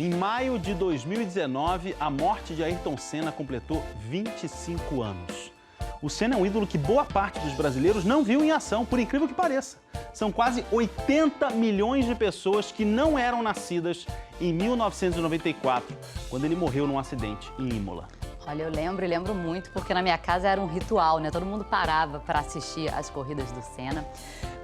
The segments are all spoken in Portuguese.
Em maio de 2019, a morte de Ayrton Senna completou 25 anos. O Senna é um ídolo que boa parte dos brasileiros não viu em ação, por incrível que pareça. São quase 80 milhões de pessoas que não eram nascidas em 1994, quando ele morreu num acidente em Imola. Olha, eu lembro muito, porque na minha casa era um ritual, né? Todo mundo parava para assistir às corridas do Senna.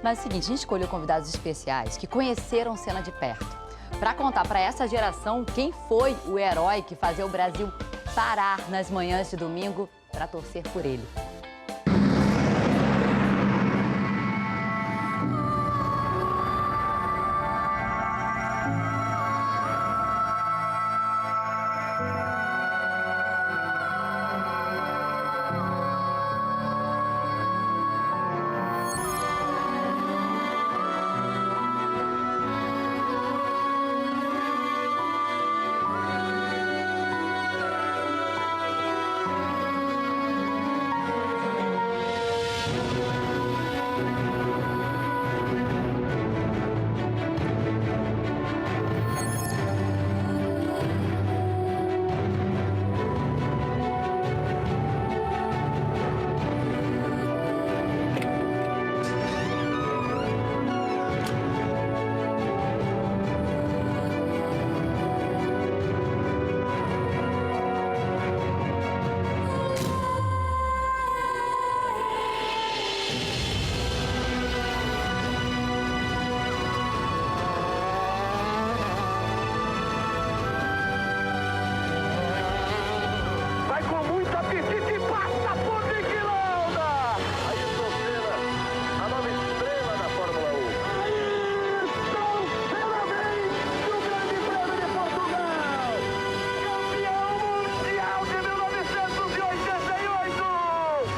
Mas é o seguinte, a gente escolheu convidados especiais que conheceram o Senna de perto, para contar para essa geração quem foi o herói que fazia o Brasil parar nas manhãs de domingo para torcer por ele.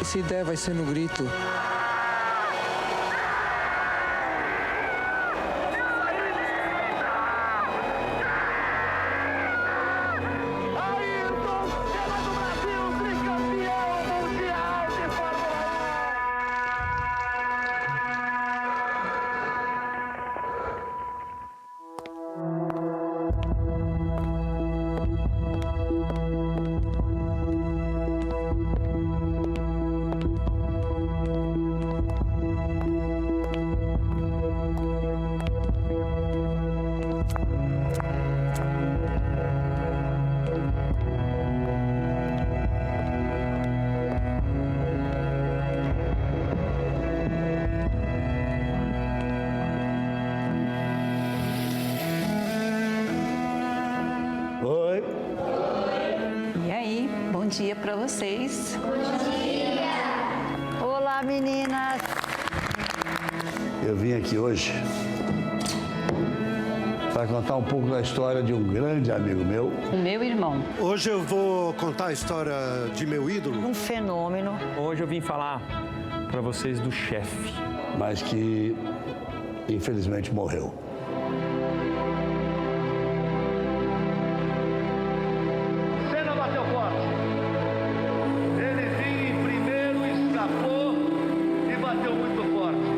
Essa ideia vai ser no grito. Oi. E aí, bom dia para vocês. Bom dia! Olá, meninas! Eu vim aqui hoje para contar um pouco da história de um grande amigo meu. O meu irmão. Hoje eu vou contar a história de meu ídolo. Um fenômeno. Hoje eu vim falar para vocês do chefe. Mas que, infelizmente, morreu. Senna bateu forte. Ele vinha em primeiro, escapou e bateu muito forte.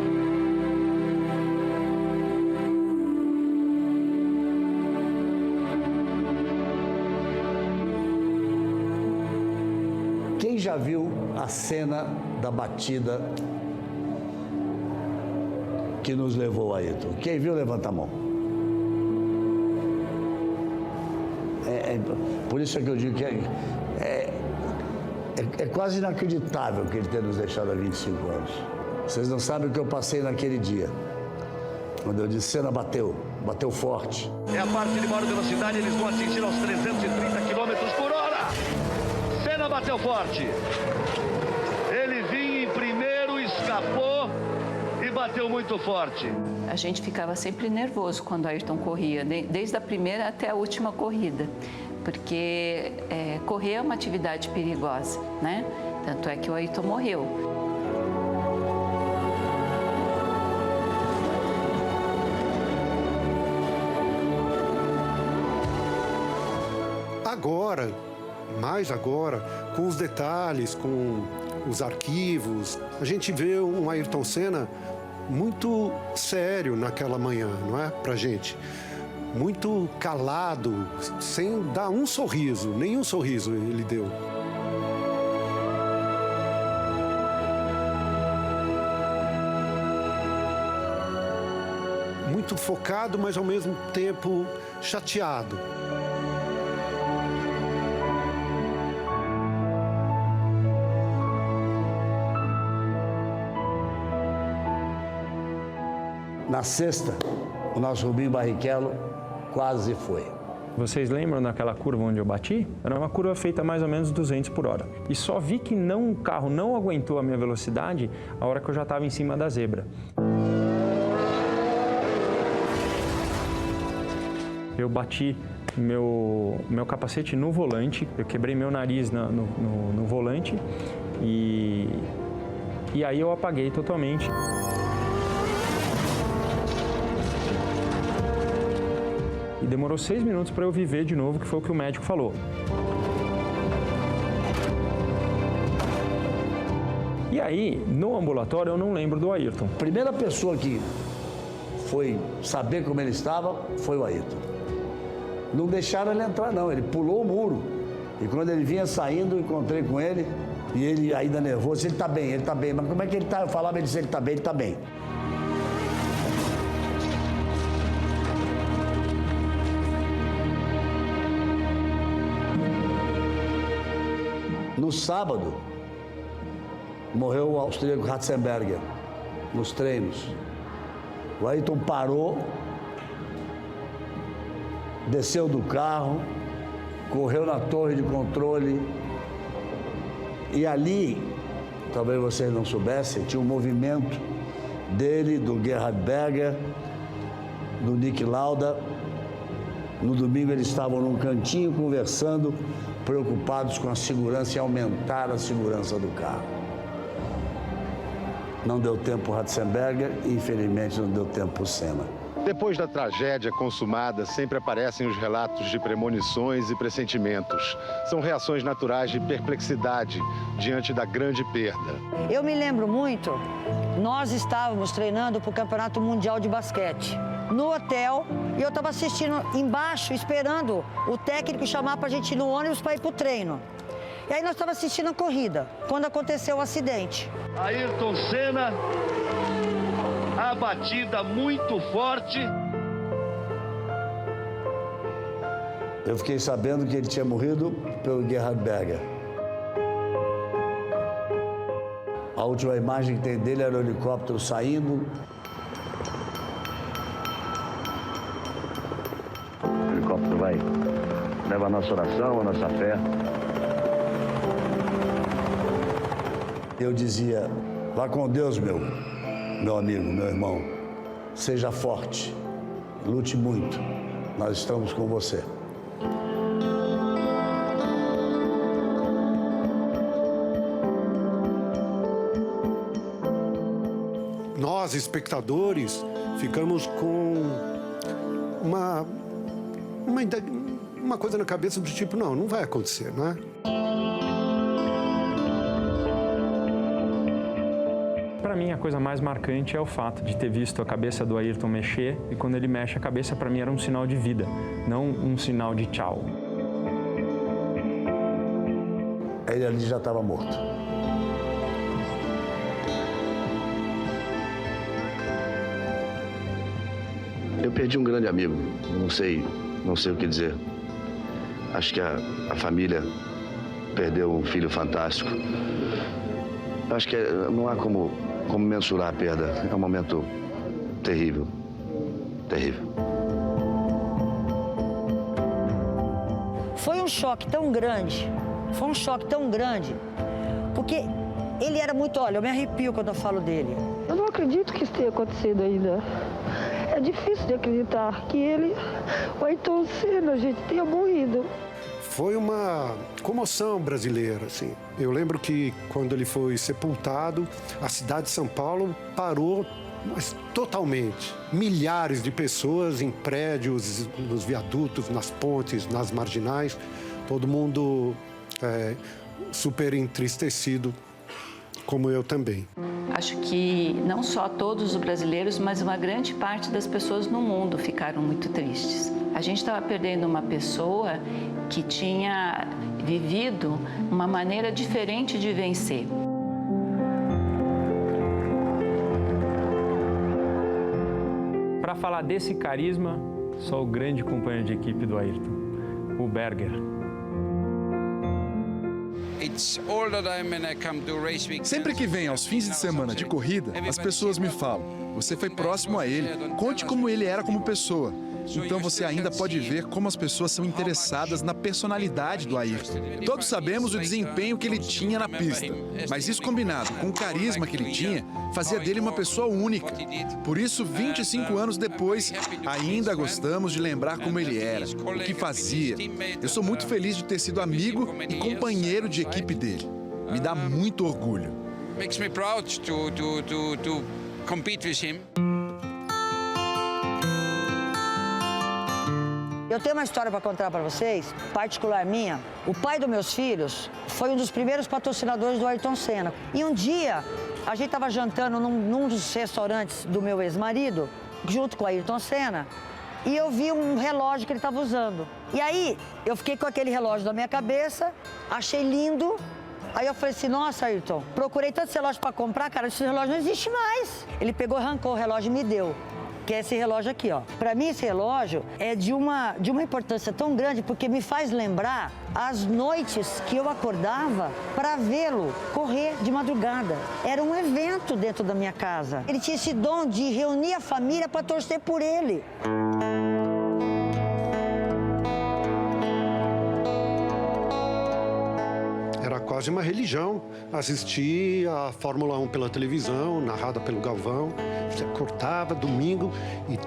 Quem já viu a cena da batida que nos levou a Ayrton? Quem viu, levanta a mão. Por isso é que eu digo que é quase inacreditável que ele tenha nos deixado há 25 anos. Vocês não sabem o que eu passei naquele dia. Quando eu disse, Senna bateu forte. É a parte de maior velocidade, eles vão atingir aos 330 km por hora. Senna bateu forte. Ele vinha em primeiro, escapou e bateu muito forte. A gente ficava sempre nervoso quando Ayrton corria, desde a primeira até a última corrida, porque correr é uma atividade perigosa, né? Tanto é que o Ayrton morreu. Agora, mais agora, com os detalhes, com os arquivos, a gente vê um Ayrton Senna muito sério naquela manhã, não é? Pra gente. muito calado, sem dar um sorriso, nenhum sorriso ele deu. Muito focado, mas ao mesmo tempo chateado. Na sexta, o nosso Rubinho Barrichello quase foi. Vocês lembram daquela curva onde eu bati? Era uma curva feita mais ou menos 200 por hora. E só vi que o carro não aguentou a minha velocidade a hora que eu já estava em cima da zebra. Eu bati meu capacete no volante, eu quebrei meu nariz no volante e aí eu apaguei totalmente. E demorou 6 minutos para eu viver de novo, que foi o que o médico falou. E aí, no ambulatório, eu não lembro do Ayrton. A primeira pessoa que foi saber como ele estava foi o Ayrton. Não deixaram ele entrar, não. Ele pulou o muro. E quando ele vinha saindo, eu encontrei com ele. E ele ainda nervoso, ele está bem, ele está bem. Mas como é que ele está? Eu falava, ele disse, ele está bem, ele está bem. No sábado, morreu o austríaco Ratzenberger, nos treinos. O Ayrton parou, desceu do carro, correu na torre de controle e ali, talvez vocês não soubessem, tinha um movimento dele, do Gerhard Berger, do Nick Lauda. No domingo eles estavam num cantinho conversando, preocupados com a segurança e aumentar a segurança do carro. Não deu tempo para o Ratzenberger e, infelizmente, não deu tempo para o Senna. Depois da tragédia consumada, sempre aparecem os relatos de premonições e pressentimentos. São reações naturais de perplexidade diante da grande perda. Eu me lembro muito, nós estávamos treinando para o Campeonato Mundial de Basquete. No hotel, e eu estava assistindo embaixo, esperando o técnico chamar para a gente ir no ônibus para ir para o treino. E aí nós estávamos assistindo a corrida, quando aconteceu o acidente. Ayrton Senna, a batida muito forte. Eu fiquei sabendo que ele tinha morrido pelo Gerhard Berger. A última imagem que tem dele era o helicóptero saindo. O helicóptero vai, leva a nossa oração, a nossa fé. Eu dizia, vá com Deus, meu amigo, meu irmão. Seja forte, lute muito, nós estamos com você. Nós, espectadores, ficamos com uma coisa na cabeça do tipo, não vai acontecer, não é? Para mim, a coisa mais marcante é o fato de ter visto a cabeça do Ayrton mexer, e quando ele mexe a cabeça, para mim era um sinal de vida, não um sinal de tchau. Ele ali já estava morto. Eu perdi um grande amigo, não sei o que dizer. Acho que a família perdeu um filho fantástico. Acho que não há como mensurar a perda. É um momento terrível, terrível. Foi um choque tão grande, porque ele era muito, olha, eu me arrepio quando eu falo dele. Eu não acredito que isso tenha acontecido ainda. É difícil de acreditar que ele, o Ayrton Senna, gente, tenha morrido. Foi uma comoção brasileira, assim. Eu lembro que quando ele foi sepultado, a cidade de São Paulo parou, mas totalmente. Milhares de pessoas em prédios, nos viadutos, nas pontes, nas marginais, todo mundo super entristecido como eu também. Acho que não só todos os brasileiros, mas uma grande parte das pessoas no mundo ficaram muito tristes. A gente estava perdendo uma pessoa que tinha vivido uma maneira diferente de vencer. Para falar desse carisma, só o grande companheiro de equipe do Ayrton, o Berger. Sempre que venho aos fins de semana de corrida, as pessoas me falam: você foi próximo a ele, conte como ele era como pessoa. Então você ainda pode ver como as pessoas são interessadas na personalidade do Ayrton. Todos sabemos o desempenho que ele tinha na pista, mas isso combinado com o carisma que ele tinha, fazia dele uma pessoa única. Por isso, 25 anos depois, ainda gostamos de lembrar como ele era, o que fazia. Eu sou muito feliz de ter sido amigo e companheiro de equipe dele. Me dá muito orgulho. Makes me proud to compete with him. Eu tenho uma história para contar para vocês, particular minha. O pai dos meus filhos foi um dos primeiros patrocinadores do Ayrton Senna. E um dia, a gente estava jantando num dos restaurantes do meu ex-marido, junto com o Ayrton Senna, e eu vi um relógio que ele estava usando. E aí, eu fiquei com aquele relógio na minha cabeça, achei lindo. Aí eu falei assim: nossa, Ayrton, procurei tanto relógio para comprar, cara, esse relógio não existe mais. Ele pegou, arrancou o relógio e me deu. Que é esse relógio aqui, ó. Para mim, esse relógio é de uma importância tão grande, porque me faz lembrar as noites que eu acordava para vê-lo correr de madrugada. Era um evento dentro da minha casa. Ele tinha esse dom de reunir a família para torcer por ele. Era quase uma religião assistir a Fórmula 1 pela televisão, narrada pelo Galvão. Você acordava domingo e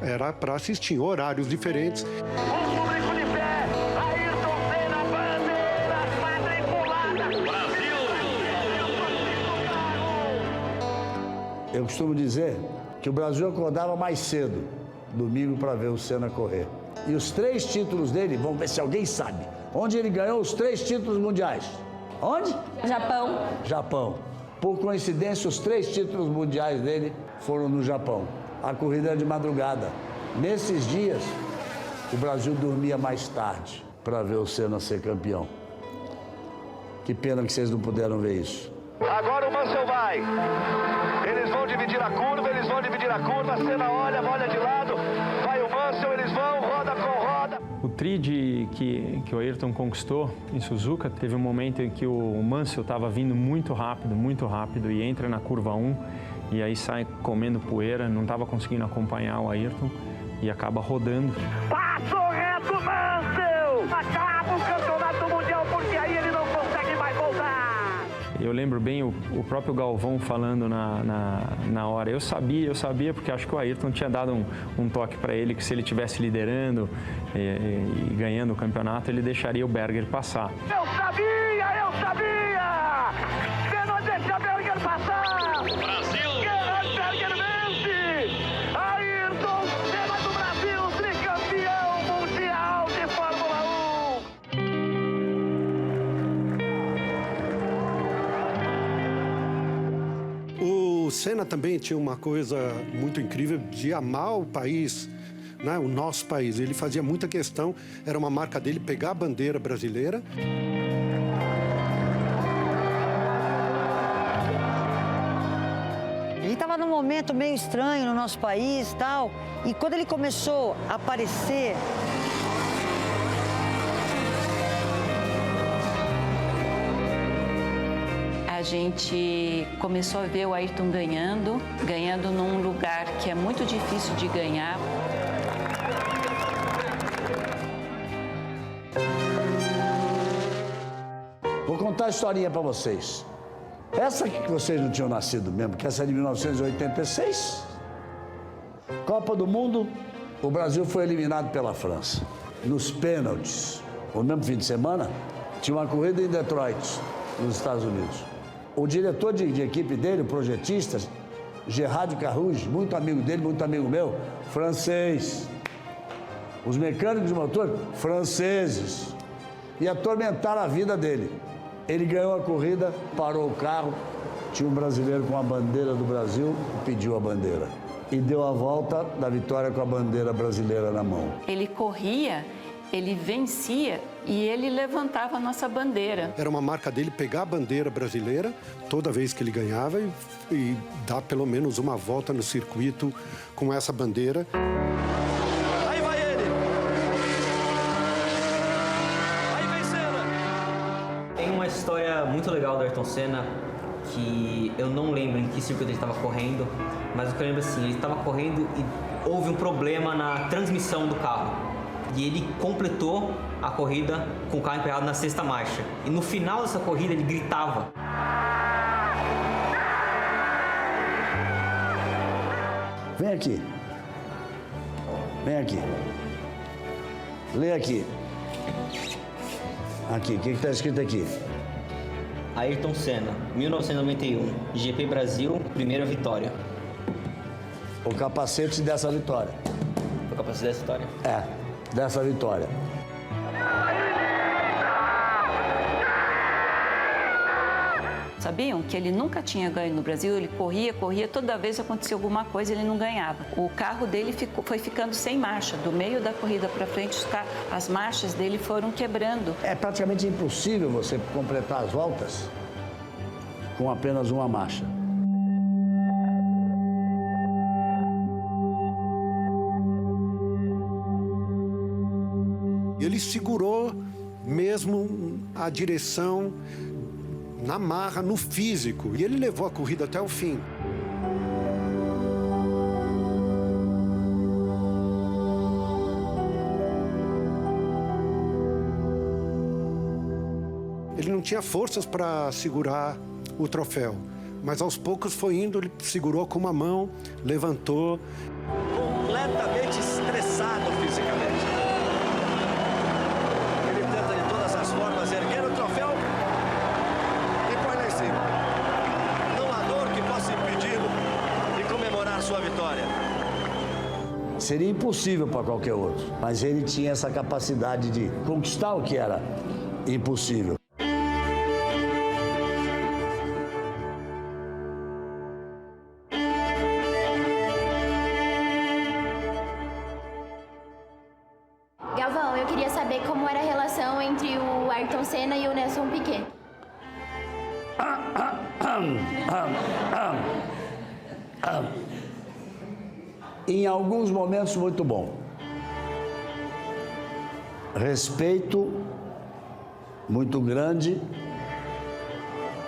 era para assistir em horários diferentes. O público de pé, Ayrton Senna, bandeira quadriculada, Brasil! Eu costumo dizer que o Brasil acordava mais cedo, domingo, para ver o Senna correr. E os 3 títulos dele, vamos ver se alguém sabe. Onde ele ganhou os 3 títulos mundiais? Onde? Japão. Japão. Por coincidência, os 3 títulos mundiais dele foram no Japão. A corrida era de madrugada. Nesses dias, o Brasil dormia mais tarde para ver o Senna ser campeão. Que pena que vocês não puderam ver isso. Agora o Mansell vai. Eles vão dividir a curva, Senna olha de lado, vai o Mansell, eles vão, roda com roda. O tri que o Ayrton conquistou em Suzuka, teve um momento em que o Mansell estava vindo muito rápido e entra na curva 1 e aí sai comendo poeira, não estava conseguindo acompanhar o Ayrton e acaba rodando. Passo reto, Mansell! Acaba o campeonato mundial porque aí ele não consegue mais voltar. Eu lembro bem o próprio Galvão falando na hora. Eu sabia, porque acho que o Ayrton tinha dado um toque para ele que se ele estivesse liderando e ganhando o campeonato, ele deixaria o Berger passar. Eu sabia! Você não deixa o Berger passar! Brasil! Berger vence! Ayrton Senna do Brasil, tricampeão mundial de Fórmula 1. O Senna também tinha uma coisa muito incrível de amar o país, né? O nosso país. Ele fazia muita questão, era uma marca dele, pegar a bandeira brasileira. Ele estava num momento meio estranho no nosso país e tal, e quando ele começou a aparecer... A gente começou a ver o Ayrton ganhando num lugar que é muito difícil de ganhar. Vou contar a historinha para vocês. Essa aqui que vocês não tinham nascido mesmo, que essa é de 1986. Copa do Mundo, o Brasil foi eliminado pela França. Nos pênaltis, no mesmo fim de semana, tinha uma corrida em Detroit, nos Estados Unidos. O diretor de equipe dele, o projetista, Gerard Carouge, muito amigo dele, muito amigo meu, francês. Os mecânicos de motor, franceses. E atormentaram a vida dele. Ele ganhou a corrida, parou o carro, tinha um brasileiro com a bandeira do Brasil, pediu a bandeira. E deu a volta da vitória com a bandeira brasileira na mão. Ele corria, ele vencia e ele levantava a nossa bandeira. Era uma marca dele pegar a bandeira brasileira toda vez que ele ganhava e dar pelo menos uma volta no circuito com essa bandeira. Aí vai ele! Aí vem Senna! Tem uma história muito legal do Ayrton Senna, que eu não lembro em que circuito ele estava correndo, mas o que eu lembro assim, ele estava correndo e houve um problema na transmissão do carro. E ele completou a corrida com o carro emperrado na 6ª marcha. E no final dessa corrida ele gritava. Vem aqui. Vem aqui. Lê aqui. Aqui, o que está escrito aqui? Ayrton Senna, 1991, GP Brasil, primeira vitória. O capacete dessa vitória. O capacete dessa vitória? É, dessa vitória. Sabiam que ele nunca tinha ganho no Brasil? Ele corria, toda vez que acontecia alguma coisa ele não ganhava. O carro dele foi ficando sem marcha. Do meio da corrida para frente, as marchas dele foram quebrando. É praticamente impossível você completar as voltas com apenas uma marcha. Ele segurou mesmo a direção na marra, no físico, e ele levou a corrida até o fim. Ele não tinha forças para segurar o troféu, mas aos poucos foi indo, ele segurou com uma mão, levantou. Completamente estressado fisicamente. Ele tenta de todas as formas erguer o troféu e põe lá em cima. Não há dor que possa impedi-lo de comemorar sua vitória. Seria impossível para qualquer outro, mas ele tinha essa capacidade de conquistar o que era impossível. Galvão, eu queria saber como era a relação entre o Ayrton Senna e o Nelson Piquet. Em alguns momentos, muito bom. Respeito muito grande,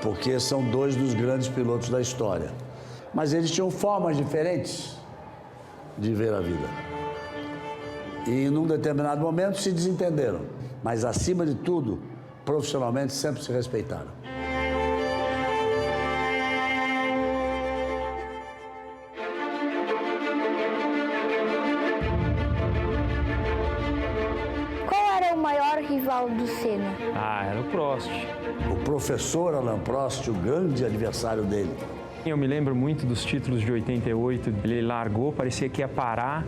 porque são dois dos grandes pilotos da história. Mas eles tinham formas diferentes de ver a vida. E num determinado momento se desentenderam. Mas, acima de tudo, profissionalmente sempre se respeitaram. Qual era o maior rival do Senna? Ah, era o Prost. O professor Alain Prost, o grande adversário dele. Eu me lembro muito dos títulos de 88. Ele largou, parecia que ia parar.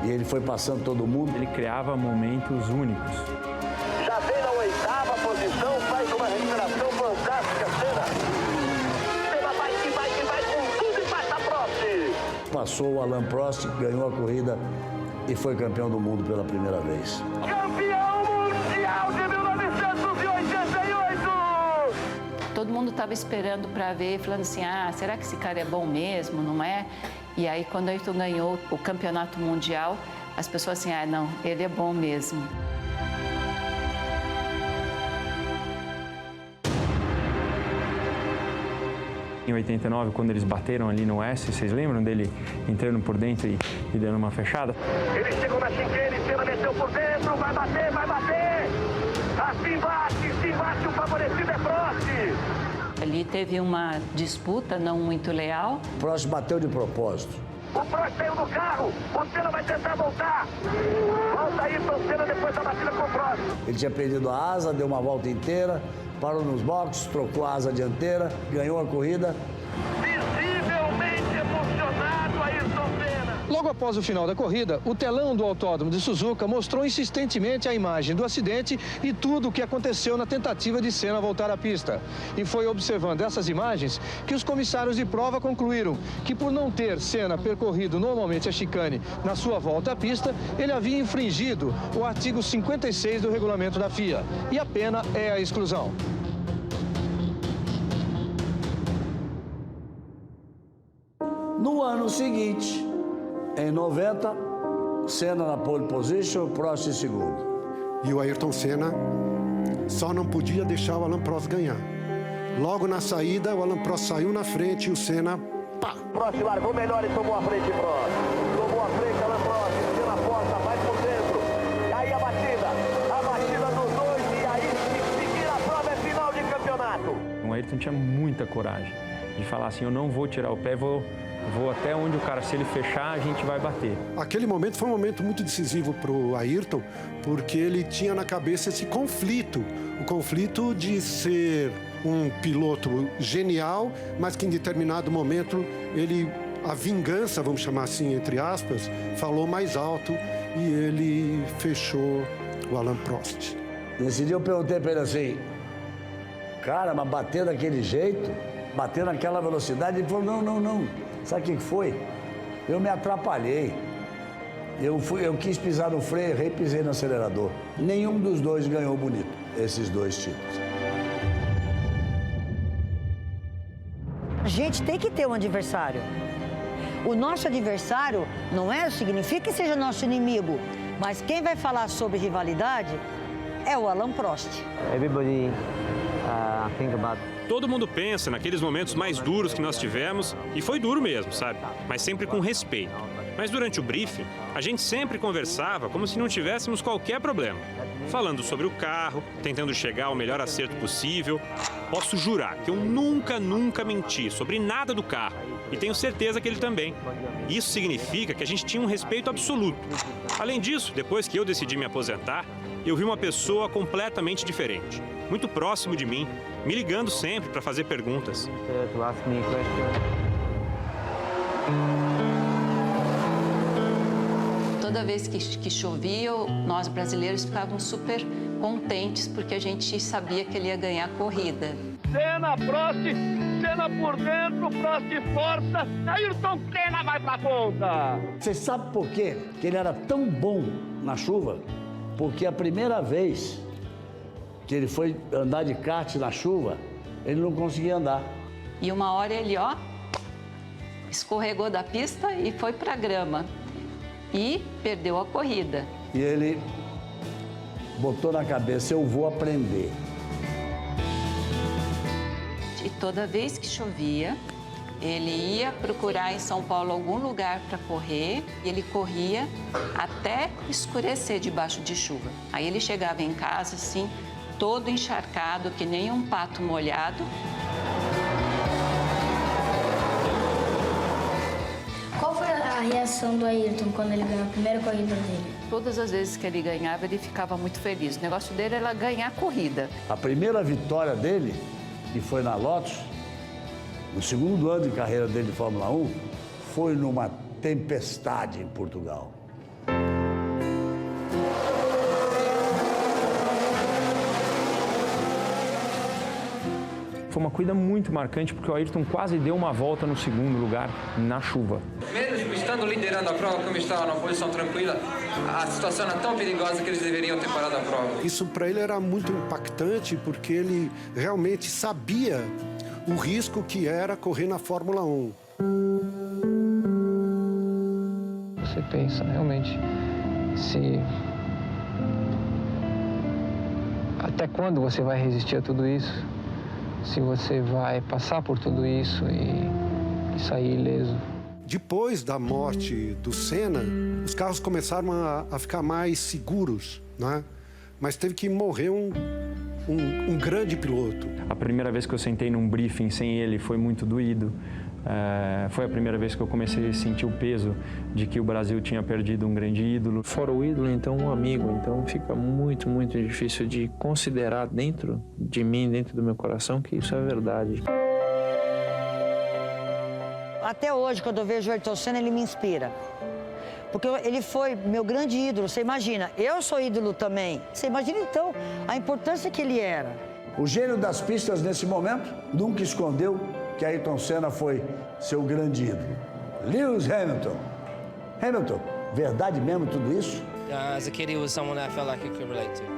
E ele foi passando todo mundo. Ele criava momentos únicos. Já vem na 8ª posição, faz uma recuperação fantástica, Senna. Senna vai com tudo e passa Prost. Passou o Alain Prost, ganhou a corrida e foi campeão do mundo pela primeira vez. Campeão mundial de 1988! Todo mundo estava esperando para ver, falando assim, será que esse cara é bom mesmo, não é? E aí, quando o Ayrton ganhou o campeonato mundial, as pessoas assim, não, ele é bom mesmo. Em 89, quando eles bateram ali no S, vocês lembram dele entrando por dentro e dando uma fechada? Ele chegou na chicane, Senna meteu por dentro, vai bater, vai bater! Assim bate, o favorecido é Prost! Ali teve uma disputa não muito leal. O Prost bateu de propósito. O Prost saiu do carro, o Senna vai tentar voltar. Volta aí pro Senna depois da batida com o Prost. Ele tinha perdido a asa, deu uma volta inteira, parou nos boxes, trocou a asa dianteira, ganhou a corrida. Visivelmente emocionado, Ayrton Senna. Logo após o final da corrida, o telão do Autódromo de Suzuka mostrou insistentemente a imagem do acidente e tudo o que aconteceu na tentativa de Senna voltar à pista. E foi observando essas imagens que os comissários de prova concluíram que, por não ter Senna percorrido normalmente a chicane na sua volta à pista, ele havia infringido o artigo 56 do regulamento da FIA. E a pena é a exclusão. No ano seguinte, em 90, Senna na pole position, Prost em segundo. E o Ayrton Senna só não podia deixar o Alain Prost ganhar. Logo na saída, o Alain Prost saiu na frente e o Senna, pá! Prost largou melhor e tomou a frente, Prost. Tomou a frente, Alain Prost. Senna força, vai por dentro. E aí a batida dos dois. E aí, se seguir a prova, é final de campeonato. O Ayrton tinha muita coragem de falar assim, eu não vou tirar o pé, vou até onde o cara, se ele fechar, a gente vai bater. Aquele momento foi um momento muito decisivo para o Ayrton, porque ele tinha na cabeça esse conflito. O conflito de ser um piloto genial, mas que em determinado momento a vingança, vamos chamar assim, entre aspas, falou mais alto e ele fechou o Alain Prost. Nesse dia eu perguntei para ele assim, cara, mas bater daquele jeito, bater naquela velocidade, ele falou, não. Sabe o que foi? Eu me atrapalhei. Eu quis pisar no freio, errei, pisei no acelerador. Nenhum dos dois ganhou bonito, esses dois títulos. A gente tem que ter um adversário. O nosso adversário não significa que seja nosso inimigo, mas quem vai falar sobre rivalidade é o Alain Prost. Todo mundo pensa naqueles momentos mais duros que nós tivemos, e foi duro mesmo, sabe? Mas sempre com respeito. Mas durante o briefing, a gente sempre conversava como se não tivéssemos qualquer problema. Falando sobre o carro, tentando chegar ao melhor acerto possível. Posso jurar que eu nunca menti sobre nada do carro. E tenho certeza que ele também. Isso significa que a gente tinha um respeito absoluto. Além disso, depois que eu decidi me aposentar, eu vi uma pessoa completamente diferente. Muito próximo de mim, me ligando sempre para fazer perguntas. Toda vez que chovia, nós brasileiros ficávamos super contentes porque a gente sabia que ele ia ganhar a corrida. Senna, Prost, Senna por dentro, Prost força, Ayrton Senna vai pra ponta. Você sabe por quê que ele era tão bom na chuva? Porque a primeira vez que ele foi andar de kart na chuva, ele não conseguia andar. E uma hora ele, escorregou da pista e foi pra grama. E perdeu a corrida. E ele botou na cabeça, eu vou aprender. E toda vez que chovia, ele ia procurar em São Paulo algum lugar para correr e ele corria até escurecer debaixo de chuva. Aí ele chegava em casa, assim, todo encharcado, que nem um pato molhado. Qual foi a reação do Ayrton quando ele ganhou a primeira corrida dele? Todas as vezes que ele ganhava, ele ficava muito feliz. O negócio dele era ganhar a corrida. A primeira vitória dele, que foi na Lotus, no segundo ano de carreira dele de Fórmula 1, foi numa tempestade em Portugal. Foi uma corrida muito marcante, porque o Ayrton quase deu uma volta no segundo lugar na chuva. Mesmo estando liderando a prova, como estava na posição tranquila, a situação era tão perigosa que eles deveriam ter parado a prova. Isso para ele era muito impactante, porque ele realmente sabia o risco que era correr na Fórmula 1. Você pensa realmente até quando você vai resistir a tudo isso? Se você vai passar por tudo isso e sair ileso. Depois da morte do Senna, os carros começaram a ficar mais seguros, né? Mas teve que morrer um grande piloto. A primeira vez que eu sentei num briefing sem ele foi muito doído. Foi a primeira vez que eu comecei a sentir o peso de que o Brasil tinha perdido um grande ídolo. Fora o ídolo, então, um amigo. Então, fica muito, muito difícil de considerar dentro de mim, dentro do meu coração, que isso é verdade. Até hoje, quando eu vejo o Ayrton Senna, ele me inspira. porque ele foi meu grande ídolo. Você imagina, eu sou ídolo também. Você imagina, então, a importância que ele era. O gênio das pistas, nesse momento, nunca escondeu que Ayrton Senna foi seu grande ídolo. Lewis Hamilton. Hamilton, verdade mesmo tudo isso?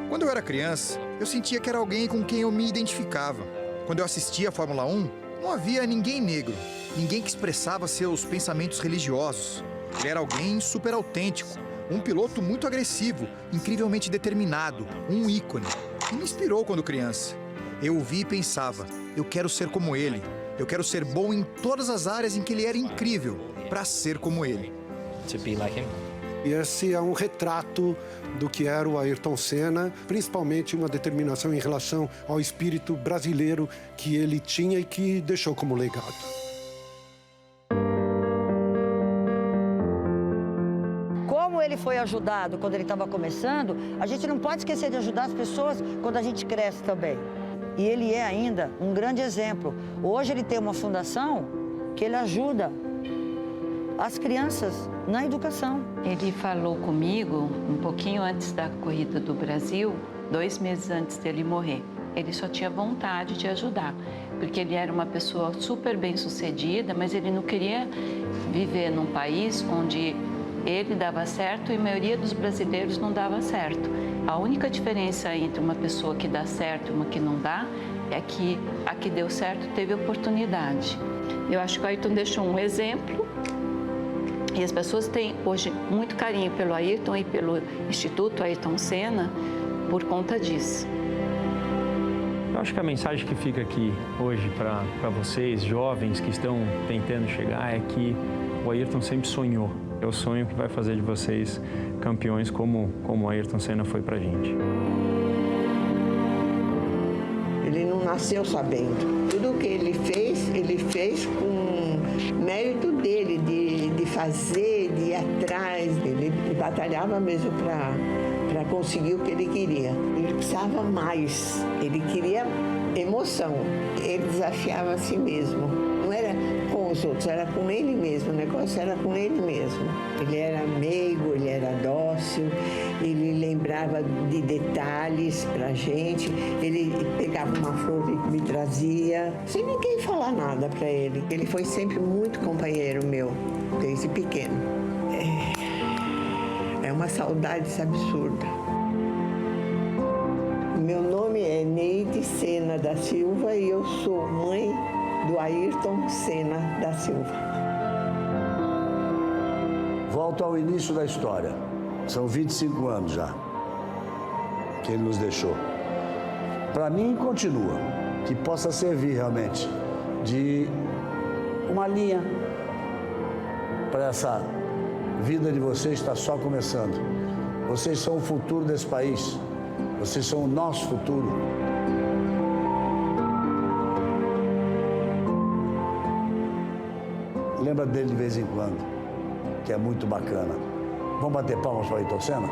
Quando eu era criança, eu sentia que era alguém com quem eu me identificava. Quando eu assistia a Fórmula 1, não havia ninguém negro, ninguém que expressava seus pensamentos religiosos. Ele era alguém super autêntico, um piloto muito agressivo, incrivelmente determinado, um ícone. E me inspirou quando criança. Eu o vi e pensava, eu quero ser como ele. Eu quero ser bom em todas as áreas em que ele era incrível, para ser como ele. E esse é um retrato do que era o Ayrton Senna, principalmente uma determinação em relação ao espírito brasileiro que ele tinha e que deixou como legado. Como ele foi ajudado quando ele estava começando, a gente não pode esquecer de ajudar as pessoas quando a gente cresce também. E ele é ainda um grande exemplo. Hoje ele tem uma fundação que ele ajuda as crianças na educação. Ele falou comigo um pouquinho antes da corrida do Brasil, 2 meses antes dele morrer. Ele só tinha vontade de ajudar, porque ele era uma pessoa super bem-sucedida, mas ele não queria viver num país onde ele dava certo e a maioria dos brasileiros não dava certo. A única diferença entre uma pessoa que dá certo e uma que não dá é que a que deu certo teve oportunidade. Eu acho que o Ayrton deixou um exemplo e as pessoas têm hoje muito carinho pelo Ayrton e pelo Instituto Ayrton Senna por conta disso. Eu acho que a mensagem que fica aqui hoje para vocês, jovens que estão tentando chegar, é que o Ayrton sempre sonhou. É o sonho que vai fazer de vocês campeões como o Ayrton Senna foi pra gente. Ele não nasceu sabendo. Tudo o que ele fez com mérito dele, de fazer, de ir atrás. Ele batalhava mesmo para conseguir o que ele queria. Ele precisava mais, ele queria emoção. Ele desafiava a si mesmo. Não era com os outros, era com ele mesmo, o negócio era com ele mesmo. Ele era meigo, ele era dócil, ele lembrava de detalhes pra gente, ele pegava uma flor e me trazia, sem ninguém falar nada pra ele. Ele foi sempre muito companheiro meu, desde pequeno. É uma saudade absurda. Meu nome é Neide Senna da Silva e eu sou mãe do Ayrton Senna da Silva. Volto ao início da história. São 25 anos já que ele nos deixou. Para mim, continua. Que possa servir realmente de uma linha para essa vida de vocês está só começando. Vocês são o futuro desse país. Vocês são o nosso futuro. Lembra dele de vez em quando, que é muito bacana. Vamos bater palmas para o Ayrton Senna?